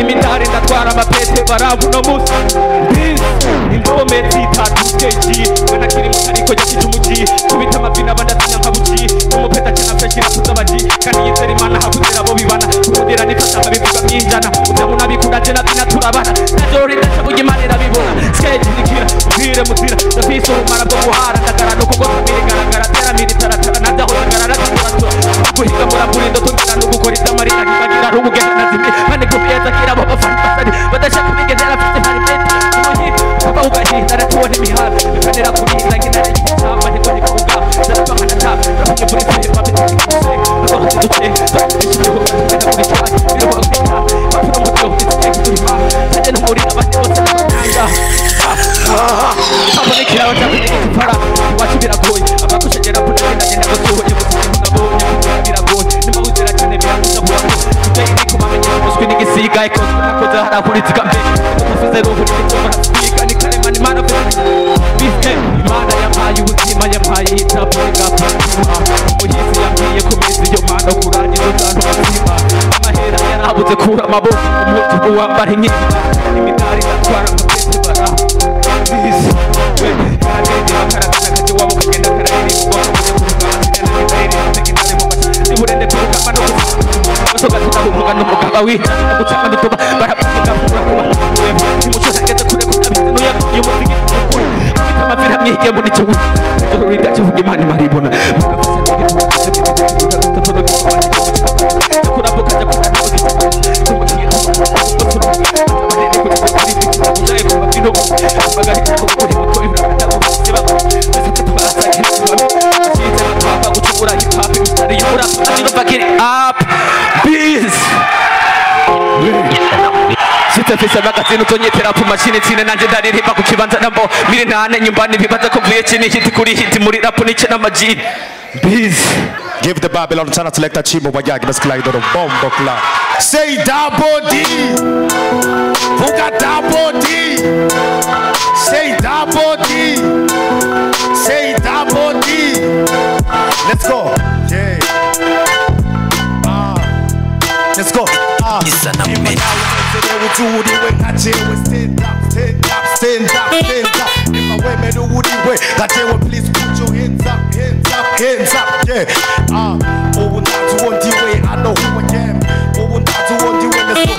imidari ndatwara amapete barabu no musi ingome zitatu stage ngana kiri mutariko yakije umuji kubita amavina bandatinya nkabuji umupeta cyana fresh nakuzabaji kandi yizera imana hakuzera bo bibana kudira nifata babivuga myinjana utabona bikunda je natina turabana najori ndacabuye imana irabibona stage nikira ubwire muzira ndafise umara bwo guhara ndagara no kugota mirigaragara tera militaratara nadaho ndagara raturatura guhiga muraburindo tundira no gukora izamarira ntibagira rubugeza nazimye kandi kupiyeza kira bo bafana basari badashaka bigezera afite hari bete Papa ugahinda ratubona imihanda bikanera kurinda nginare y'isamba niko nikuga zarabanga nataba rafunye muri fire papete kuse abaho duce ikigo kandi kuri cyane biro bakita bapfa mu cyo kitse kuri ma kandi no muri abandi bose n'abanga papa nikira batabine kipara wacu biragoye abakushegera kunagenda genda gusohoye nabonye biragoye nimabuzera cyane biramuza burago tuteye niko bamenye muswe n'igisiga ikoze nakoze harakurizika mbe tuvuze roho n'icyo ni karemani mana bise imana yampaye ubuzima yampaye itavuga patima umuhizi yambwiye kumeza iyo mana kurangiza uzantu ubuzima amahera yarabuze kura amaboko umutuku wambara inkima imidari ndatwara amapete bara bise karadende bakaragana kaje wabo kagenda karariri ubwoko bujya kurugamba sigana n'imidari n'itekinare mu mashi niburende kurugamba no gusoga tukabuvuga n'umugaba wita gutanga bituba baravuga kuba nimuco sageze kure kutabite y'umuziki ukuri amavira mwige muri cyo urida cyo vuga imana maribona Sitafisa magazine utonyetera ku mashini tsine nanje ndaririmba ku kibanza nambo mire ntane nyumbani bibaza ko vuye chini hiti kuri hiti muri rap nice n'amaji biz give the Babylon channel selector Chimo Wajagi na slide on bombo kla say double D Fuga double D say double D say double D let's go yeah let's go Uriwe kachewe stand up, stand up, stand up, stand up. If I wear me do uriwe kachewe please put your hands up, hands up, hands up, yeah. Oh, not to want the way I know who I am. Oh, not to want the way let's go.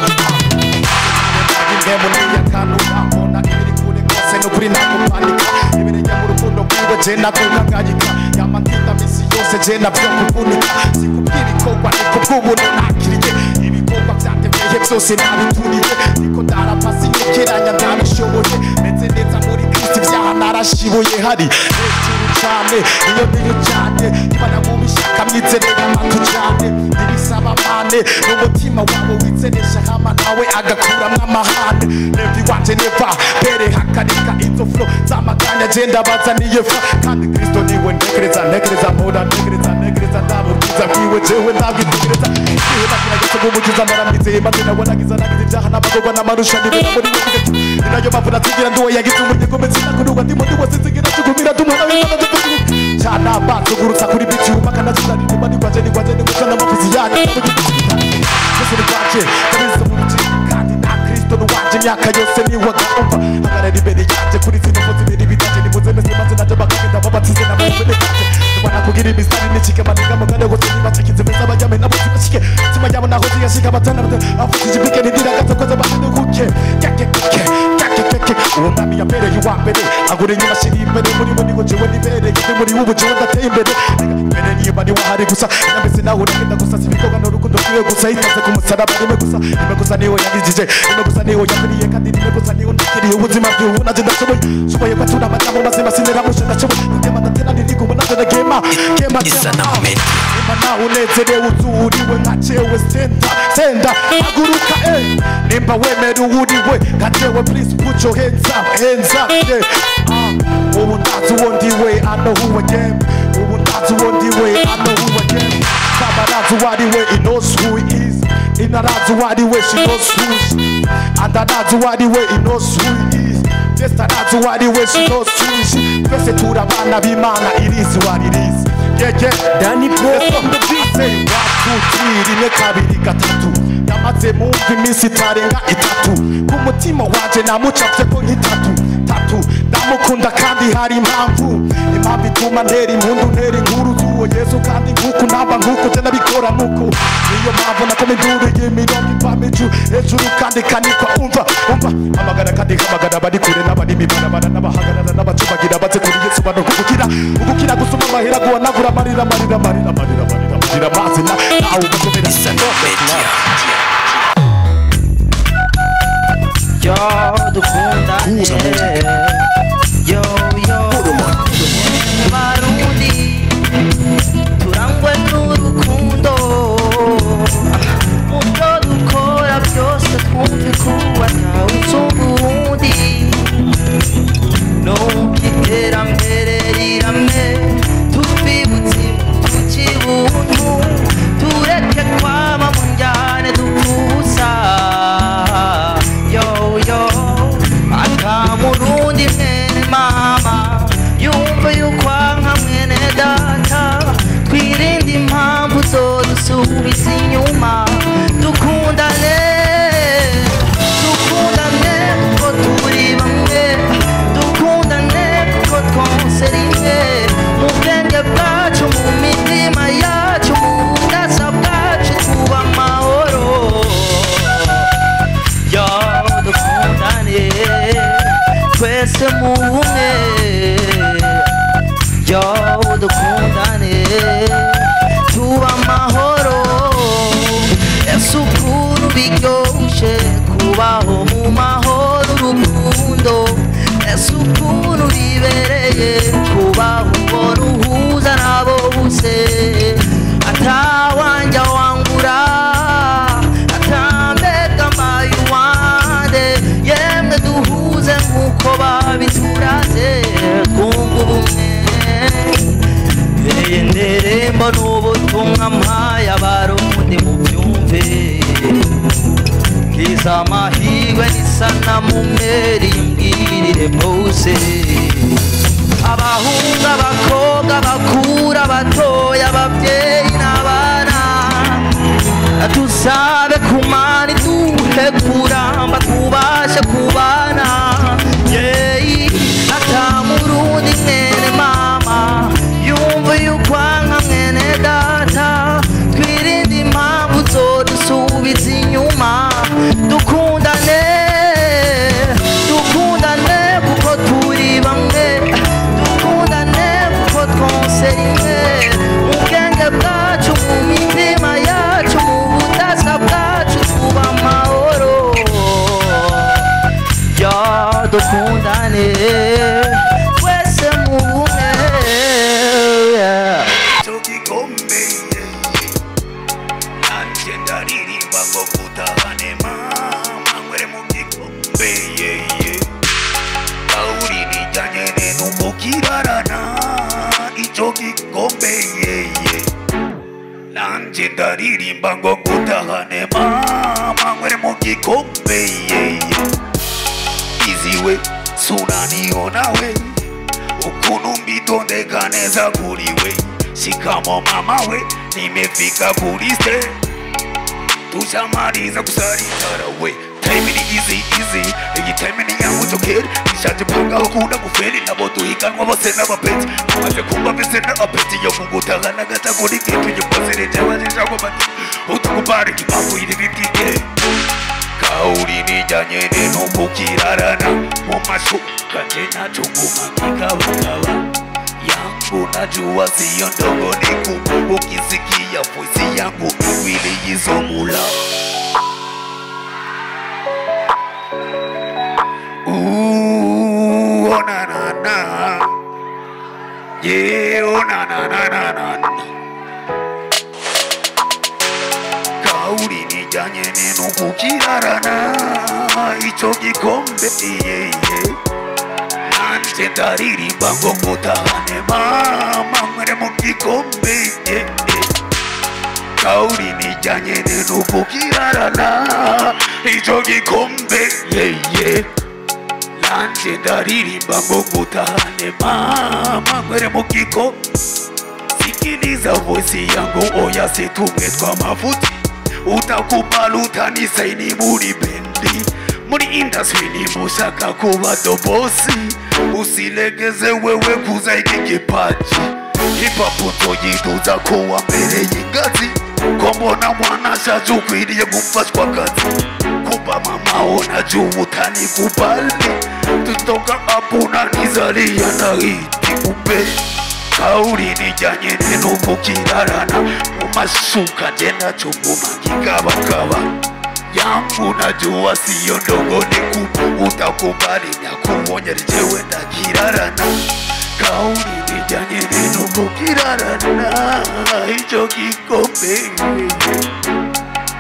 Ndemo ni yakano abona ibiri kure kose no kuri nako panika ibiri ya murukundo kwiwe je nakunganganyika yamantinda misi yose je navyo kuvunika sikubwira ikogwa nikubwubuna nakiriye ibikorwa byateveye byose nabituniye niko darapasi nyekeranya ndabishoboye meze neza muri Kristo byaha narashibuye hari hejuru cyane iyo niyo cyane ibana mu bishaka mwizerera amatu cyane ibisaba mane n'umutima wabo witseresha hama nawe agakuramwa amahane nevi wanje neva pere hakarika izo flow zamaganya agenda bazaniye fa kandi Kristo niwe ntekereza moda ntekereza ndabubwiza kwiwe jewe ndabwitegereza iwe nakirageje gumukiza maramize mazina wanagiza nagize ibyaha n'abagorwa n'amarusha nibera muri wigeke ninayo mpamvu natsigira ndiwe yagize umunyegomezi nakuruwa ndimo ndiwasizigira tugumira tumwana w'imana tuvugira cyane abazugurutsa kuri bici umaka nazizana ndimo nigwaje n'umucana amafizi yanjye Yesu ni kwaje kabisa mu bici kandi na Kristo n'uwanje imyaka yose niwe agomba agarara imbere yanjye kuri zino mvuzi ibiri bitaje nimuze meze maze naje bakagenda babatize na mubene kanje tubana kugira imisari n'ikike manika mugane gose nibacikize meza abajyame nabo zibashike sima yabo naho ziyashika batana afutije ibike ndira gatokoze badukuke keke uwo mwami yabereye uwa mbere agure nyuma shiri imbere muri bo niko jewe nibereye ndi muri ubu jewe ndateye imbere mbere niyo bari wahari gusa nambese nawe uragenda gusa sibikoga n'urukundo rwiwe gusa itaze ku musaraba rimwe gusa niwe yabijije rimwe gusa niwe yabiriye kandi rimwe gusa niwe ndakiriye ubuzima bwiwe naje ndashoboye kwatura amajambo mazima sinera mushe ndashoboye kugema ndatera nirigumo naje ndagema nawe unezerewe uzuriwe nkacewe senda haguruka nimba wemera uwuriwe nkacewe please put your hands up yeah. Ubu ndazi uwo ndiwe I know who I am ubu ndazi uwo ndiwe I know who I am Kama arazi uwo ariwe he knows who he is inarazi uwo ariwe she knows who she is and arazi uwo ariwe he knows who he is Just arazi uwo ariwe she knows who she is twese turabana b'Imana irizi waririzi Danny Boy on the beat. rimwe kabiri gatatu yamaze mumva iminsi itarenga itatu ku mutima wanje namucapye ko nk'itatu ndamukunda kandi hari impamvu ituma ntera impundu ntera inkuru z'uwo Yesu kandi nk'uku namba nk'uku je nabikora nuko niyo mpamvu nakome nduriye imirongo ipamiju hejuru kandi kanikwa umva amagara kandi kamagara bari kure n'abari mibarabara n'abahagarara n'abacubagira baze kuri Yesu bano kugukira gusuma amahera guhanagura amarira mazina nawe ugakomera yo dukundane yo Barundi turangwe n'urukundo mu byo dukora byose twumve kuba ntawe usumba uwundi nuko iterambere riramye tubibutse tukibuntu tureke kwama mu njyane dukusa yo akamurundi mwene mama yumva yukwanka mwene data twirinde impamvu zodusubiza inyuma dukundane kuko turi bamwe dukundane kuko twose rimwe mu bwenge bwacu mu mitima yacu mu budasa bwacu tuba amahoro yo dukundane twese mu bumwe yo dukundane tuba amahoro ese ukuntu biryoshe kubaho mu mahoro urukundo ese ukuntu bibereye kubaho ubona uhuza nabo bose atawanja wangura atambega mayuwande yemwe duhuze nk'uko babituraze twunga ubumwe iyi ndirimbo n'ubutumwa mpaye abarundi mu byumve kiza amahirwe n'isana mu meri mbwirire bose abahungu abakobwa bakura abatoya ababyeyi n'abana tusabe kumana iduhe kuramba tubashe kubana atamurundi mwene mama yumva yukwanka mwene data twirinde impamvu zodusubiza inyuma dukundane kuko turi bamwe dukundane kuko twose rimwe mu bwenge bwacu mu mitima yacu mu budasa bwacu tuba amahoro yo dukundane twese mu bumwe tugikomeye nanje ndaririmba ngo kutahane mama mwere mu gikomeye kauri nijanye n'uko kirarana ico gikomeye nanje ndaririmba ngo kutahane mama mwere mu gikomeye iziwe sunanionawe ukuntu mbitondeka neza kuriwe shikamo mama we nimefika kuliste tushamaliza kusaritara we time ni easy iyi time ni yangu tokeri nishaje panga ukunda kufeli nabo tuhikanwa bose n'abapeti tumaze kumva bese n'abapeti yo kugutagana gata kuri kitu nyipozere wazishako bati utukubare kipangu ili bibwige kauri nijanye n'uko kirarana mu mashuka je nachunguma kikabakaba yangu najua siyo ndogo nikumbuka ukisikia voice yangu iwili yizomula oh na na na yeah oh na na na na na kauri nijanye n'uko kirarana ico gikombe nanje ndaririmba ngo mutahane mama mwere mu gikombe kauri nijanye n'uko kirarana ico gikombe nanje ndaririmba ngo mutahane mama mwere mu gikombe sikiliza voice yangu oya situmwe kwa mafuti utakubali utanisaini muri bendi muri industry ni mushaka kuba dobosi usilegeze wewe kuza iki kipaji hip hop utoyituza kuwa mbere y'ingazi ko mbona mwana ashaje ukwiriye gufashwa kazi kuba mama ona juu utanikubali tutoka hapo na nizalia na hiti kumbe kauli nijanye neno kukirarana mumashuka jena chunguma kikabakaba yangu najua siyo ndogo niku utakubali nyakuonya lijewe ndakirarana kauli nijanye neno kukirarana hicho kikombe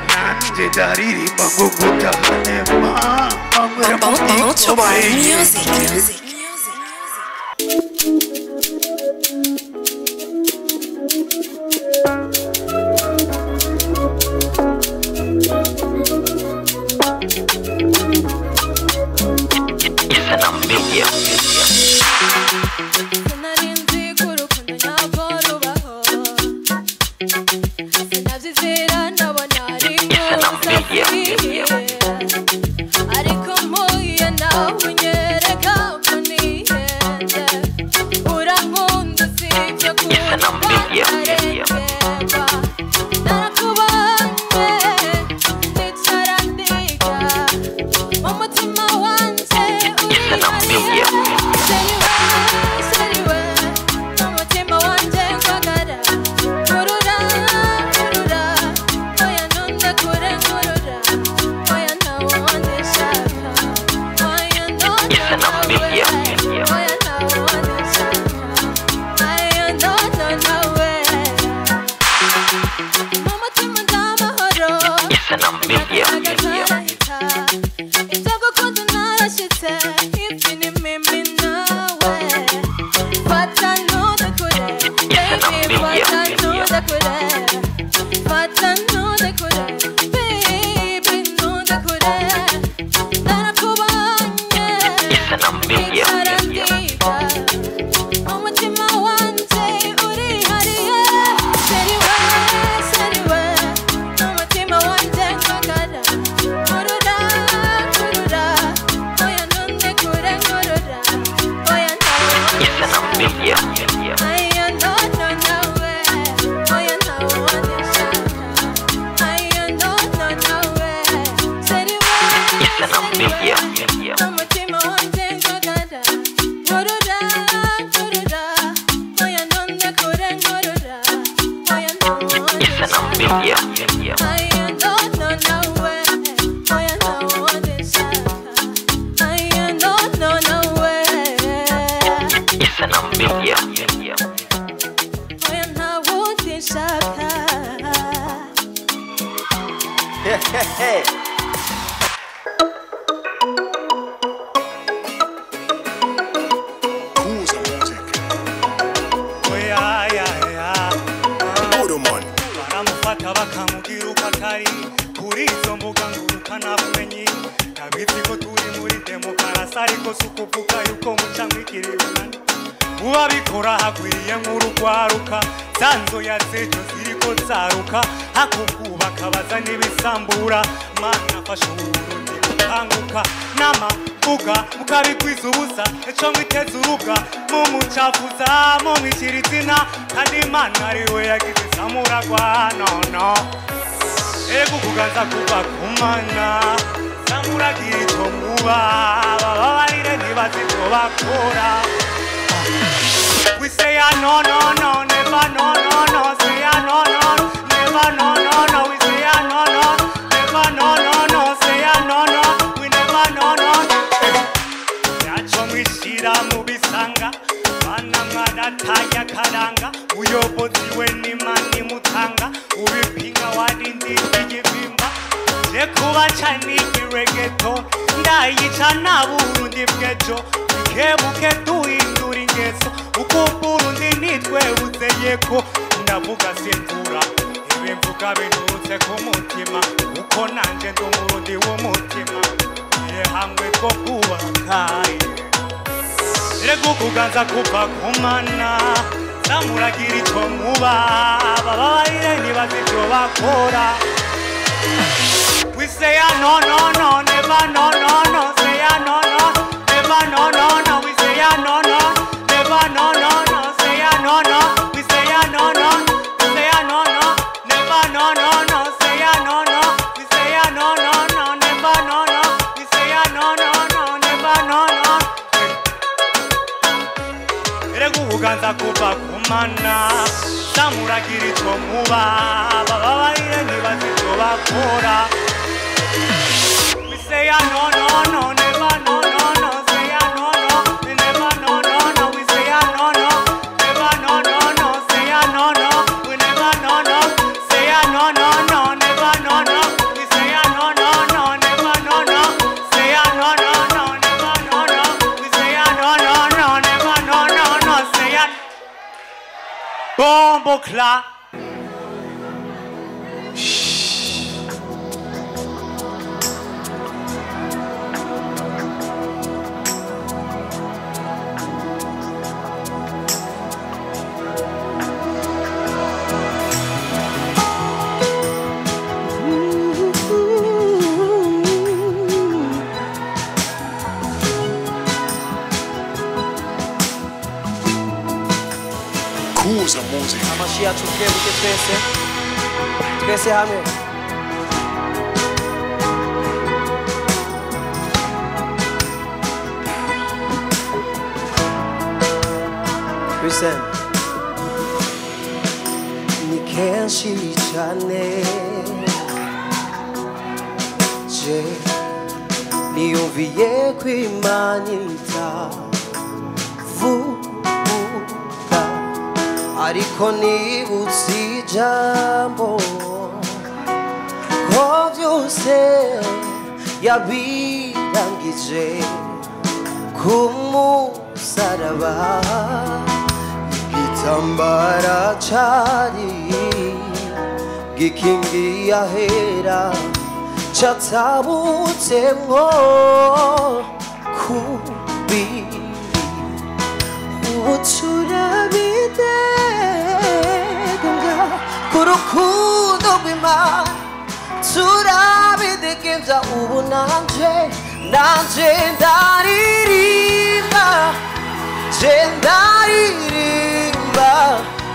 nanje dariri mango kutahane mango ya Music. We say no, no, no, never, no, no, no. Say no, no, never, no, no, no. We say no, no, never, no, no, no. Say no, no, we never, no, no. Yacho mishira mubisanga, bana mwana taya karanga. Uyobozi weni mani mutanga, ubipinga wadindi kijibimba. Jekuba chani kiregeto, ndayicha na Burundi bwejo. Kebuke duhindura ingeso uko Burundi nitwe uzeyeko ndavuga sentura ibi mvuga binutse ku mutima uko nanje ndi umurundi w'umutima ye hamwe ko kubaka rego kuganza kuva kumana namuragira icyo muba bababarire ntibazi ibyo bakora. We say a no no no, never no no no, say a no no, never no no no, we say a no no, never no no no, say a no no, we say a no no, we say a no no, never no no no, say a no no, we say a no no no, never no no, we say a no no no, never no no. Eregu uganza kuva kumana, samuragira icyo muba bababarire ntibazi ibyo bakora. Say a no no no, never no no no, say a no no, never no no no, we say a no no, never no no no, say a no no, we never no no, say a no no no, never no no, we say a no no no, never no no, say a no no no, never no no, we say a no no no, never no no no, say a bombo cla. Kuza music. Amashia tukebuke twese hamwe. Listen. Ni kenshi cyane je niyumviye kwimanita vuga ariko nibutse ijambo ko byose yabirangije ku musaraba. Igitambara cyari gikingi ahera cyatabutsemwo kubiri ubu turabidegembya ku rukundo rw'Imana turabidegembya ubu nanje ndaririmba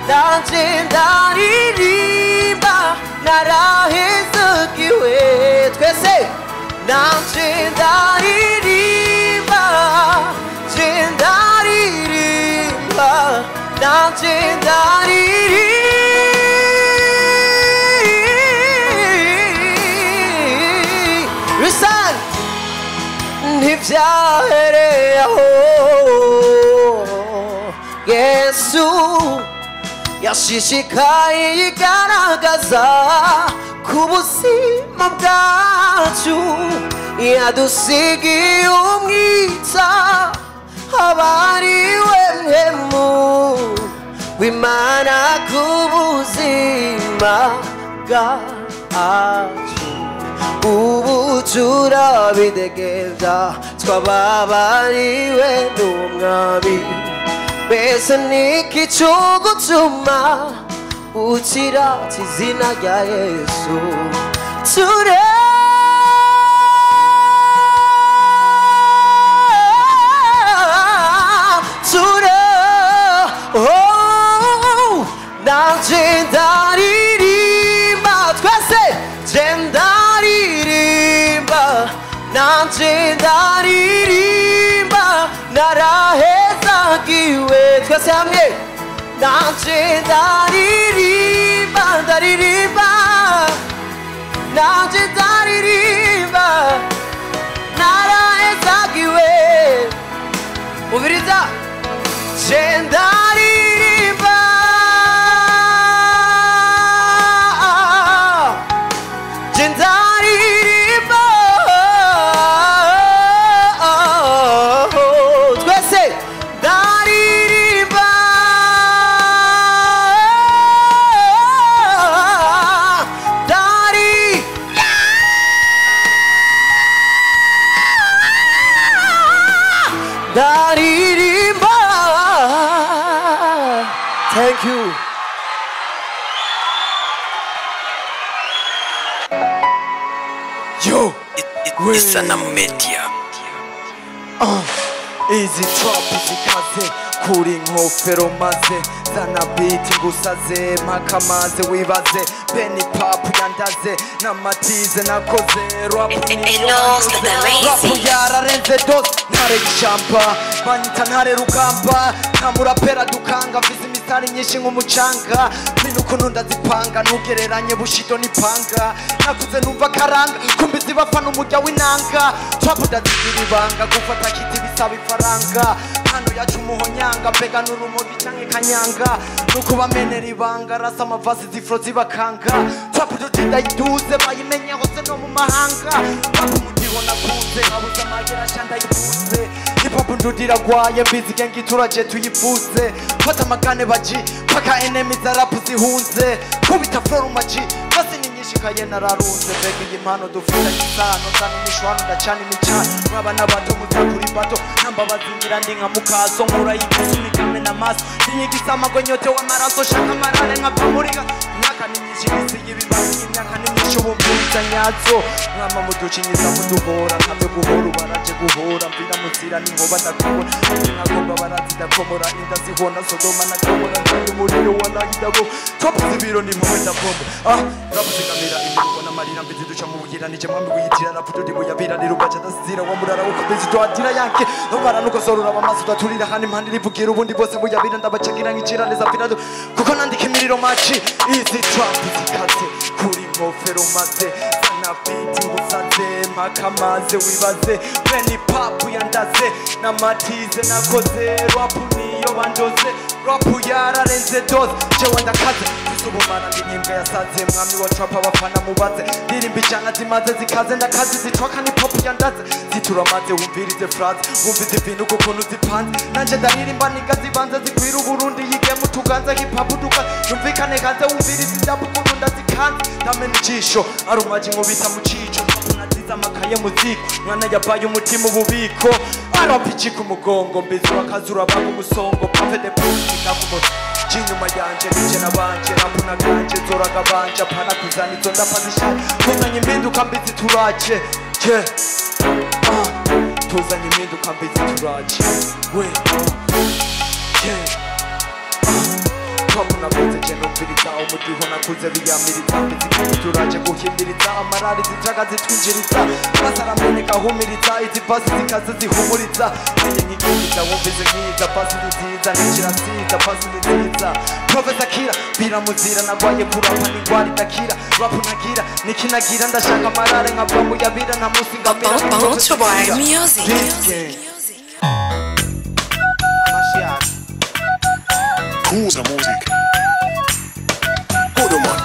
nanje ndaririmba narahezagiwe twese nanje ndaririmba nanje ndaririmba Listen ntivyahereye aho Yesu yashishikaye yigaragaza ku buzima bwacu yadusigiye umwita abariwe mpemu w'Imana ku buzima bwacu ubu turabidegembya twababariwe n'Umwami. Mbese niki cyogutuma ukirata izina rya Yesu nanje ndaririmba twese nanje ndaririmba narahezagiwe twese hamwe nanje ndaririmba nanje ndaririmba narahezagiwe ubiriza ndaririmba twese ndaririmba Yo, Isana Media. Easy trap zikaze kuri nkofero maze zana beat ngusaze makamaze wibaze Benny Pop yandaze namatize nakoze rap yararenze dos ntare ishyamba banyita ntare rugamba ntamurapera dukanga mvize imisari myinshi nk'umucanga bino ukuntu ndazipanga ntugereranye bushido n'ipanga nakuze numva karanga kumbi zibafana umujya w'inanga trap ndazigira ibanga gufata kiti bisaba ifaranga hano yacu umuhonyanga mbega n'urumogi canke kanyanga nuko bamenera ibanga rasa amavasi zifro zibakanga trap dutinda yiduze bayimenye hose no mu mahanga baba umudiho nakunze nkabuze amagera shanda yibuze hip hop ndudira gwaye mbizi gengi turaje tuyifuze fata amagane baji paka enemy za rap zihunze kubita flow maji basi ni nyinshi kaye nararunze mbega iyi mpano dufite isano zana imishwano ndacana imicano mwabana bato mutakuri bato nambabazinyira ndi nka mukaso nkura y'igisunikame n'amaso inyigisa amagonyote w'amaraso shaka amarare nkapfa muriga imyaka ni myinshi isi y'ibibazo imyaka ni myinshi ubumviriza nyazo mwama muducinyiza muduhora nkabyo guhora ubaraje guhora mvira muzira n'inkoba ndakubona nkagomba barazidakomora inda zihona sodoma na gomora nzanye umuriro wanahidago top zibiro ni mpuwe ndavomba rabuzigamira imirugo n'amarira mbizi duca mu bugiranije mwambi wiyitira raputo ndi buyabira ni rubaca ndazira wa murara ukomezi twadira yanke nobara nuko zorura bamaso daturira handi impandi rivugira ubundi bose buyabira ndabacagira nk'icira neza pirado kuko nandika imiriro maci easy trap zikaze kuri nkofero maze sana beat ngusaze makamaze wibaze Benny Pop yandaze namatize nakoze rap niyo bandoze rap yararenze dose jewe ndakaze ubumana ndinyimbwa yasaze mwami wa trap abafana mubaze ndirimba ijana zimaze zikaze ndakaze zitraka ni pop yandaze zituramaze wumvirize phrase wumvize ibintu kukuntu zipanze nanje ndaririmba niga zibanze zikwira uburundi yige mutuganze hip hop duka yumvikane kanze wumvirize ibyapa ukuntu ndazikanze ndamena ijisho arumaji nkubita mu cico naziza amakaye muziko mwana yabaye umutima ububiko arapici ku mugongo mbizi wakazura baga umusongo pave de politika ku moto inyuma yanje nije nabanje rapuna ganje zoraga banje pana kuzana izo ndapazisha tuzanye impinduka mbizi turaje tuzanye impinduka mbizi turaje we Papa nakuze je numviriza umudiho nakuze biyamiriza mbizi turaje guhimiriza amarari zitraga zitwinjiriza basarameneka humiriza izi pasi zikaze zihumuriza neye nkigiriza wumvize nkiza pasi nziza nikirasiza pasi nziza Professor Kira biramuzira nagwaye kurapa ningwari dakira rap nagira nikinagira ndashaka amarare nkavambu yabira nta musi ngamira Kuza music. Good man.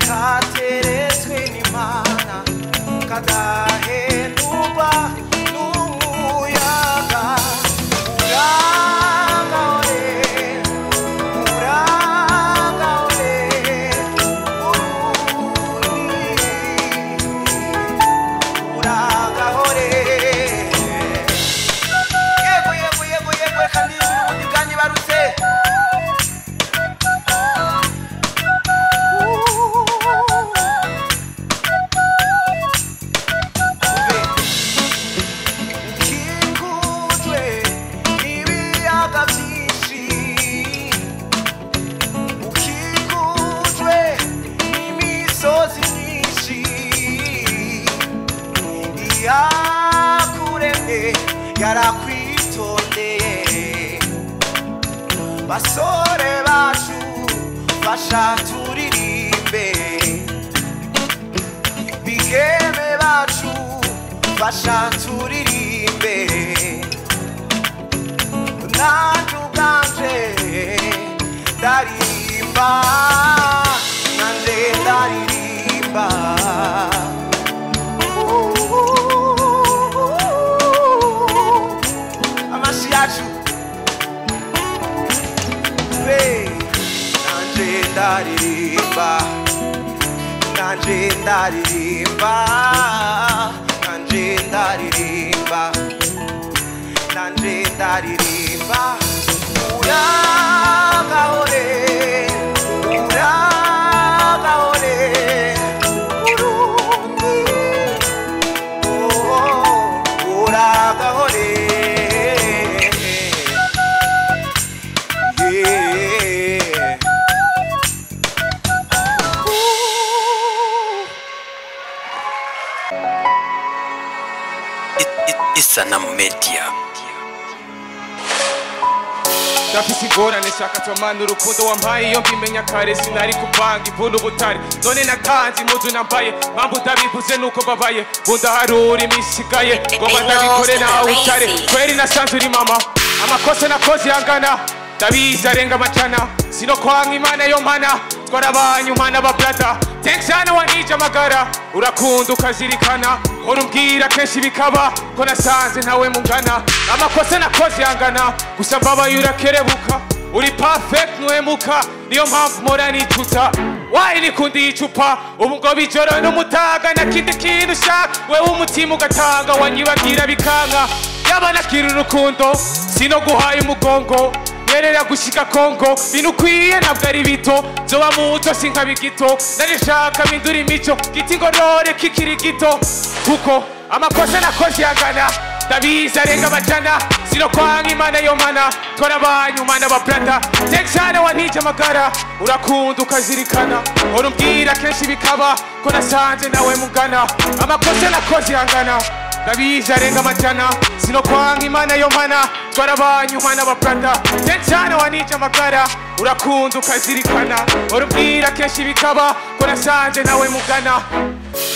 Kateretswe n'Imana kadahendurwa n'umuyaga uragahore yego kandi ubundi bwanyu barutse yarakwitondeye basore bacu fasha turirimbe bigeme bacu fasha turirimbe nanjye ubwanje ndaririmba nanjye ndaririmba nanje ndaririmba, nanje ndaririmba, nanje ndaririmba, nanje ndaririmba. Uragahore, uragahore, Burundi, oh, uragahore, yeah. Isanamu Media. Ndafise ingorane shaka tomana urukundo wampaye iyo mbimenya kare sinari kuvanga imvune ubutare none natanze impuzu nambaye mpamvu ndabivuze nuko babaye bundaharura imisigaye ngomba ndabikore nawe utare kweri nasanze uri mama amakosa nakoze yangana ndabizi arenga amajana sino kwanga imana yo mpana twarabanye umwana ba brother thanks sana wanije amagara urakunda ukazirikana hora umbwira kenshi bikaba ko nasanze ntawe mungana amakosa nakoze yangana gusa mbabaye urakerebuka uri perfect ntuhemuka niyo mpamvu mpora nituta wayi nikundiye icupa ubu ngo bijoro n'umutaga na kindi kintu ushaka wewe umutima ugatanga wanyibagira bikanga yaba nakira urukundo sino guhaye umugongo yerera gushika Kongo binukwiye ntabwo ari bito zoba muto sinkabi gito narishaka bindura imico giti ngorore kikiri gito kuko amakosa nakoze yangana ndabizi arenga amajana sino kwanga imana yo mana twarabanye umwana ba brother texana wanije amagara urakunda ukazirikana hora umbwira kenshi bikaba ko nasanze nawe mungana amakosa nakoze yangana ndabizi arenga amajana sino kwanga imana yo mana twarabanye umwana ba brother texana wanije amagara urakunda ukazirikana hora umbwira kenshi bikaba ko nasanze nawe mungana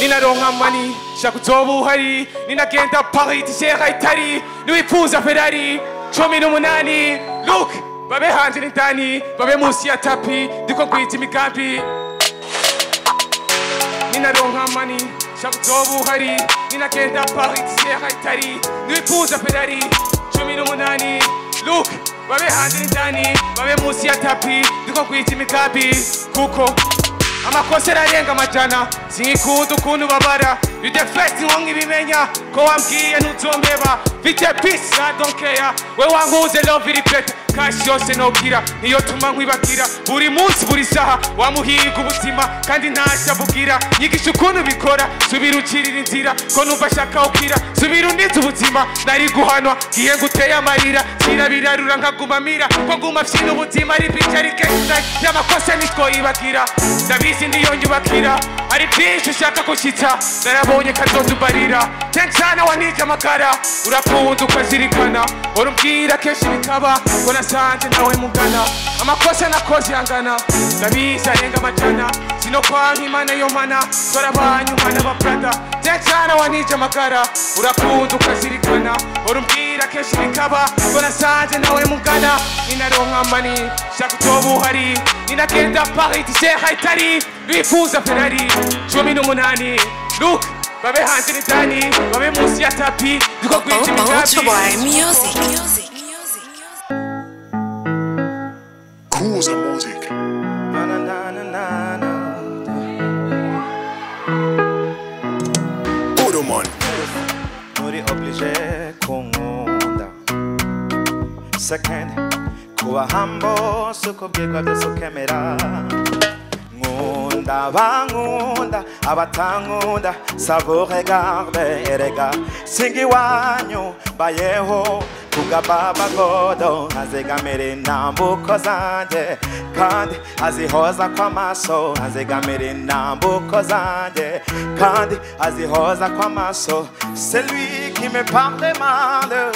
ninaronka mani shaka uzoba uhari ninagenda Paris tishera itari niwifuza Ferrari 18 look babe hanze n'indani babe munsi ya tapi ndiko ngwiza imigambi ninaronka mani shaka uzoba uhari ninagenda Paris tishera itari niwifuza Ferrari 18 look babe hanze n'indani babe munsi ya tapi ndiko ngwiza imigambi kuko amakosa ararenga amajana sinkikunda ukuntu babara you the first nkonga ibimenya ko wambwiye ntuzombeba vite peace I don't care we wankuze love iri better kashi yose nobwira niyo tuma nkwibagira buri munsi buri saha wamuhiga ubuzima kandi ntashya bugira nyigisha ukuntu bikora subira ukirira inzira ko numva shaka ukira subira undize ubuzima nari guhanwa giye nguteye amarira kirabirarura nkagumamira ko nguma fyina ubuzima ari picture kenshi y'amakosa nitwo yibagira ndabizi ndiyo nyubakira ari byinshi ushaka kushitsa narabonye kazoza ubarira thanks sana wanije amagara urakunda ukazirikana hora umbwira kenshi bikaba ko nasanze nawe mungana amakosa nakoze yangana ndabizi arenga amajana sino kwanga imana yo mana twarabanye umwana ba brother thanks sana wanije amagara urakunda ukazirikana hora umbwira kenshi bikaba ko nasanze nawe mungana ninaronka mani shaka uzoba uhari ninagenda Paris tishera itari bifuza Ferrari 18 look babe hanze n'indani babe munsi ya tapi ndiko kwinjira imigambi Music. Kuza music. Na na na na na na. Uruman. Uri obligé kunkunda second kuba humble sukubwirwa byose ukemera nkunda bankunda abatankunda savo regarde erega singi wanyu bayeho kuga baba godo azegamire intambuko zanje kandi azihoza kw'amaso azegamire intambuko zanje kandi azihoza kw'amaso c'est lui qui me parle mal.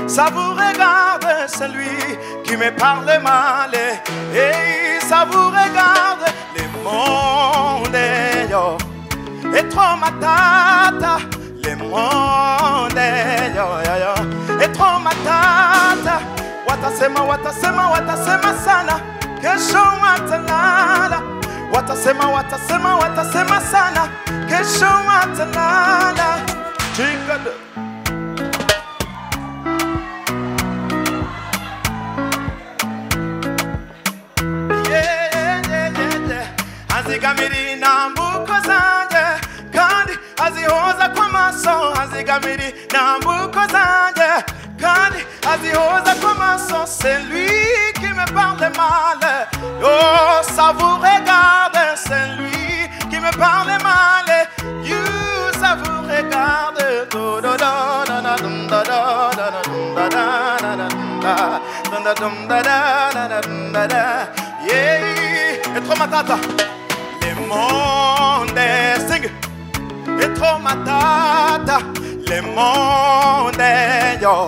Ça vous regarde, c'est lui qui me parle mal. Et ça vous regarde, le monde est trop matata. Le monde est trop matata. Watasema, watasema, watasema sana. Kesho watalala. Watasema, watasema, watasema sana. Kesho watalala. Chikada. azigamira intambuko zanjye kandi azihoza kw'amaso azigamira intambuko zanjye kandi azihoza kw'amaso c'est lui qui me parle mal oh ça vous regarde c'est lui qui me parle mal you ça vous regarde yeah et trop matata le monde sing et trop matata le monde yo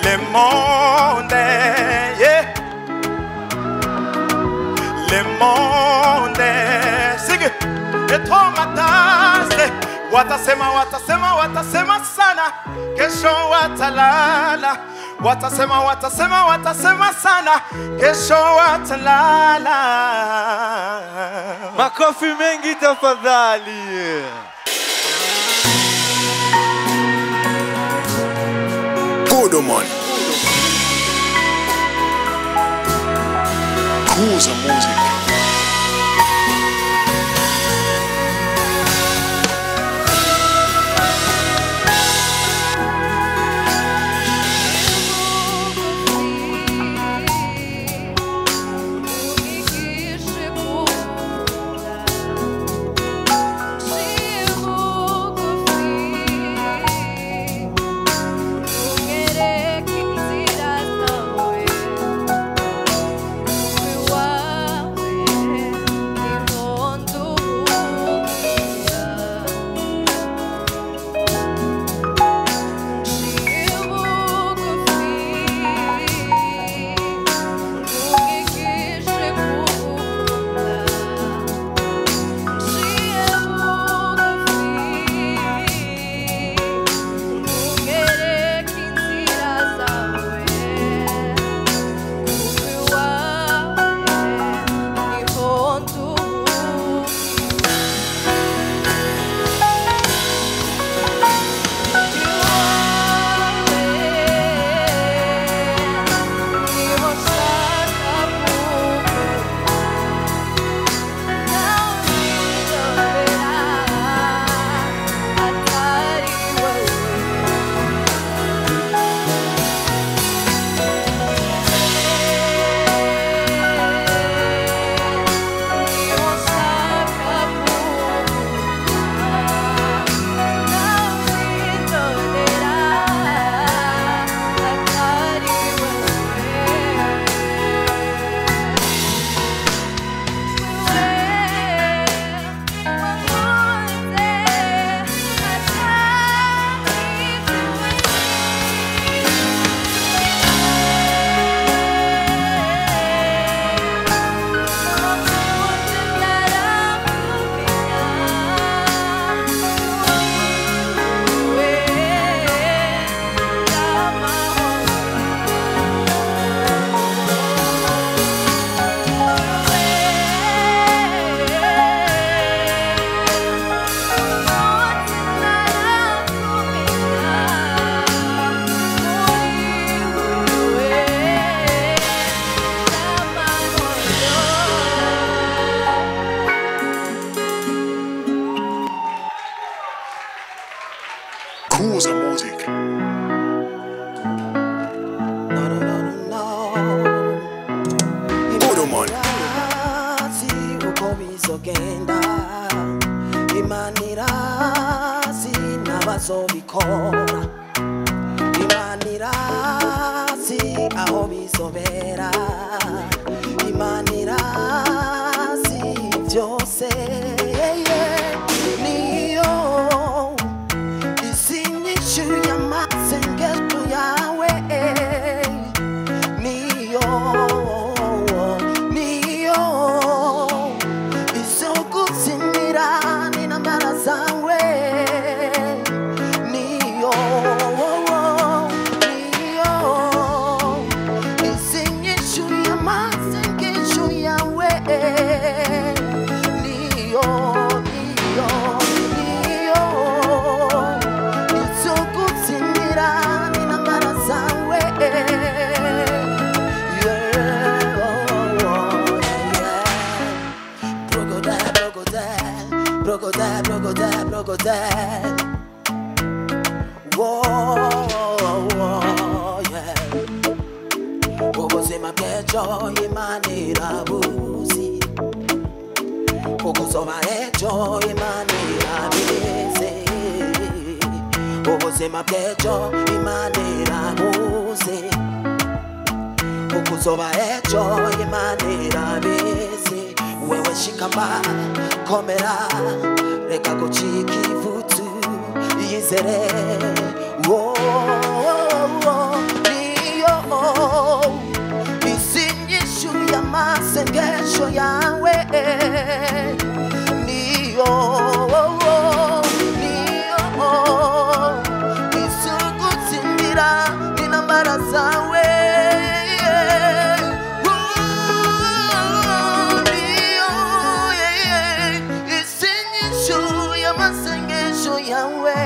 le monde yeah le monde sing et trop matata watasema watasema watasema sana kesho watalala watasema watasema watasema sana kesho watalala makofi mengi tafadhali Godoman Cruiser Music Cruiser Music. Godoman. Imanirazi n'abazobikora Imanirazi aho bizobera Imanirazi byose niyo isinyishu y'amasengesho yawe niyo isogutsinira n'intambara zawe niyo isinyishu urakoze. Whoa, yeah. Ubuzima bw'ejo Imana irabuzi, ukuzoba ejo Imana irabizi. Ubuzima bw'ejo Imana irabuzi, ukuzoba ejo Imana irabizi. Wewe shikama komera, reka gucika ivutu, yizere. Niyo isinyishu y'amasengesho yawe. Niyo isugutsindira intambara zawe. Niyo isinyishu y'amasengesho yawe.